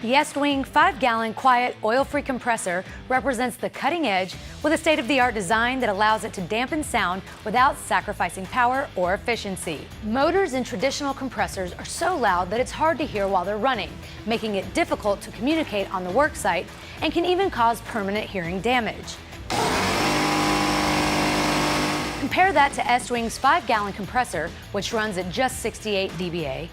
The Estwing 5-gallon quiet oil-free compressor represents the cutting edge with a state-of-the-art design that allows it to dampen sound without sacrificing power or efficiency. Motors in traditional compressors are so loud that it's hard to hear while they're running, making it difficult to communicate on the work site and can even cause permanent hearing damage. Compare that to Estwing's 5-gallon compressor, which runs at just 68 dBA.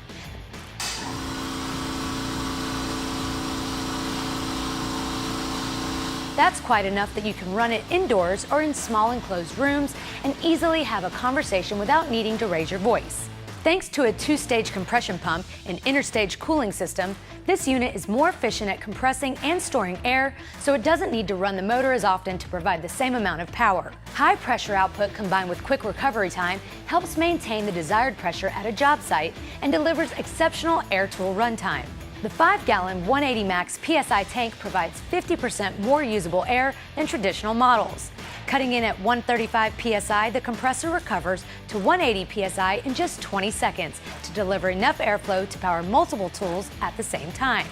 That's quite enough that you can run it indoors or in small enclosed rooms and easily have a conversation without needing to raise your voice. Thanks to a 2-stage compression pump and interstage cooling system, this unit is more efficient at compressing and storing air, so it doesn't need to run the motor as often to provide the same amount of power. High pressure output combined with quick recovery time helps maintain the desired pressure at a job site and delivers exceptional air tool runtime. The 5-gallon 180 max PSI tank provides 50% more usable air than traditional models. Cutting in at 135 PSI, the compressor recovers to 180 PSI in just 20 seconds to deliver enough airflow to power multiple tools at the same time.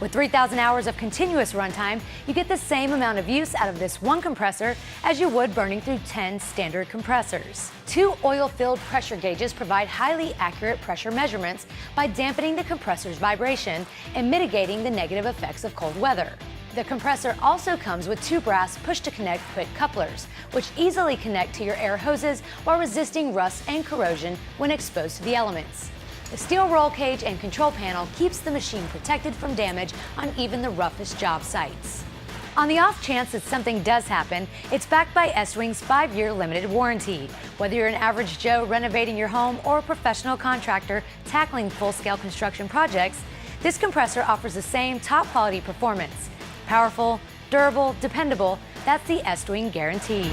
With 3,000 hours of continuous runtime, you get the same amount of use out of this one compressor as you would burning through 10 standard compressors. 2 oil-filled pressure gauges provide highly accurate pressure measurements by dampening the compressor's vibration and mitigating the negative effects of cold weather. The compressor also comes with 2 brass push-to-connect quick couplers, which easily connect to your air hoses while resisting rust and corrosion when exposed to the elements. The steel roll cage and control panel keeps the machine protected from damage on even the roughest job sites. On the off chance that something does happen, it's backed by Estwing's 5-year limited warranty. Whether you're an average Joe renovating your home or a professional contractor tackling full-scale construction projects, this compressor offers the same top-quality performance. Powerful, durable, dependable, that's the Estwing guarantee.